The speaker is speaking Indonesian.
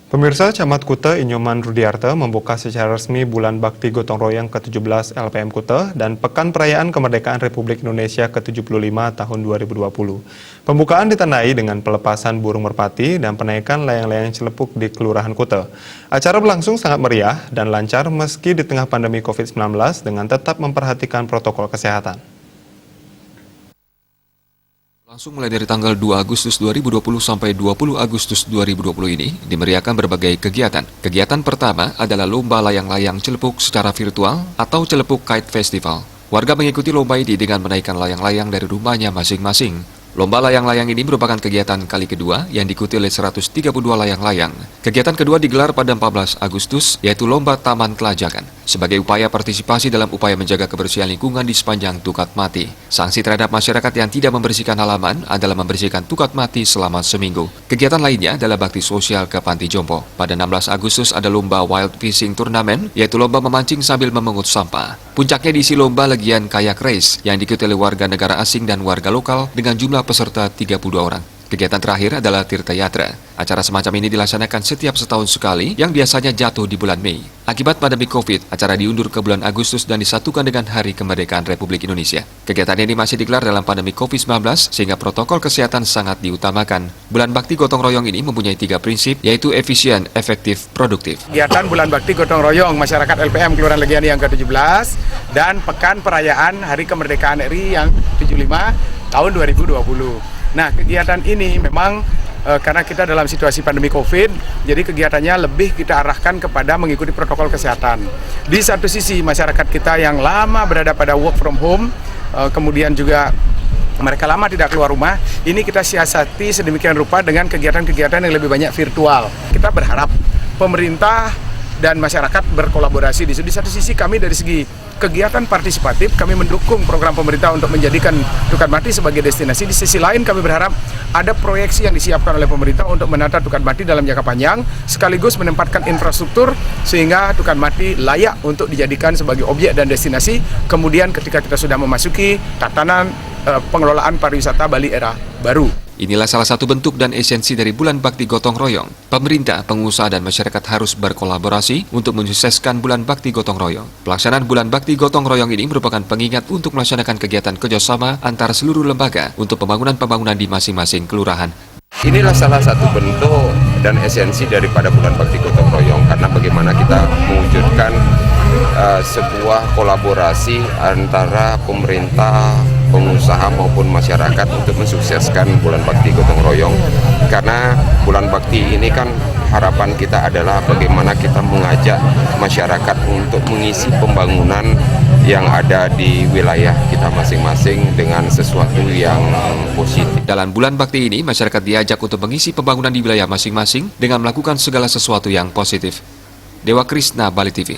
Pemirsa, Camat Kuta Inyoman Rudiarto membuka secara resmi Bulan Bakti Gotong Royong ke-17 LPM Kuta dan Pekan Perayaan Kemerdekaan Republik Indonesia ke-75 tahun 2020. Pembukaan ditandai dengan pelepasan burung merpati dan penaikan layang-layang celepuk di Kelurahan Kuta. Acara berlangsung sangat meriah dan lancar meski di tengah pandemi COVID-19 dengan tetap memperhatikan protokol kesehatan. Langsung mulai dari tanggal 2 Agustus 2020 sampai 20 Agustus 2020 ini dimeriahkan berbagai kegiatan. Kegiatan pertama adalah Lomba Layang-Layang Celepuk secara virtual atau Celepuk Kite Festival. Warga mengikuti lomba ini dengan menaikkan layang-layang dari rumahnya masing-masing. Lomba layang-layang ini merupakan kegiatan kali kedua yang diikuti oleh 132 layang-layang. Kegiatan kedua digelar pada 14 Agustus, yaitu Lomba Taman Kelajakan. Sebagai upaya partisipasi dalam upaya menjaga kebersihan lingkungan di sepanjang Tukat Mati. Sanksi terhadap masyarakat yang tidak membersihkan halaman adalah membersihkan Tukat Mati selama seminggu. Kegiatan lainnya adalah bakti sosial ke Panti Jompo. Pada 16 Agustus ada Lomba Wild Fishing Turnamen, yaitu lomba memancing sambil memungut sampah. Puncaknya diisi lomba legian kayak race yang diikuti oleh warga negara asing dan warga lokal dengan jumlah peserta 32 orang. Kegiatan terakhir adalah Tirta Yatra. Acara semacam ini dilaksanakan setiap setahun sekali yang biasanya jatuh di bulan Mei. Akibat pandemi COVID, acara diundur ke bulan Agustus dan disatukan dengan Hari Kemerdekaan Republik Indonesia. Kegiatan ini masih digelar dalam pandemi COVID-19 sehingga protokol kesehatan sangat diutamakan. Bulan Bakti Gotong Royong ini mempunyai 3 prinsip, yaitu efisien, efektif, produktif. Kegiatan Bulan Bakti Gotong Royong Masyarakat LPM Kelurahan Legian yang ke-17 dan Pekan Perayaan Hari Kemerdekaan RI yang 75 tahun 2020. Nah, kegiatan ini memang karena kita dalam situasi pandemi COVID, jadi kegiatannya lebih kita arahkan kepada mengikuti protokol kesehatan. Di satu sisi masyarakat kita yang lama berada pada work from home, kemudian juga mereka lama tidak keluar rumah, ini kita siasati sedemikian rupa dengan kegiatan-kegiatan yang lebih banyak virtual. Kita berharap pemerintah dan masyarakat berkolaborasi. Di satu sisi kami dari segi kegiatan partisipatif, kami mendukung program pemerintah untuk menjadikan Tukat Mati sebagai destinasi. Di sisi lain kami berharap ada proyeksi yang disiapkan oleh pemerintah untuk menata Tukat Mati dalam jangka panjang, sekaligus menempatkan infrastruktur sehingga Tukat Mati layak untuk dijadikan sebagai objek dan destinasi. Kemudian ketika kita sudah memasuki tatanan pengelolaan pariwisata Bali era baru. Inilah salah satu bentuk dan esensi dari Bulan Bakti Gotong Royong. Pemerintah, pengusaha, dan masyarakat harus berkolaborasi untuk mensukseskan Bulan Bakti Gotong Royong. Pelaksanaan Bulan Bakti Gotong Royong ini merupakan pengingat untuk melaksanakan kegiatan kerjasama antara seluruh lembaga untuk pembangunan-pembangunan di masing-masing kelurahan. Inilah salah satu bentuk dan esensi daripada Bulan Bakti Gotong Royong, karena bagaimana kita mewujudkan sebuah kolaborasi antara pemerintah, pengusaha maupun masyarakat untuk mensukseskan Bulan Bakti Gotong Royong. Karena Bulan Bakti ini kan harapan kita adalah bagaimana kita mengajak masyarakat untuk mengisi pembangunan yang ada di wilayah kita masing-masing dengan sesuatu yang positif. Dalam Bulan Bakti ini, masyarakat diajak untuk mengisi pembangunan di wilayah masing-masing dengan melakukan segala sesuatu yang positif. Dewa Krisna, Bali TV.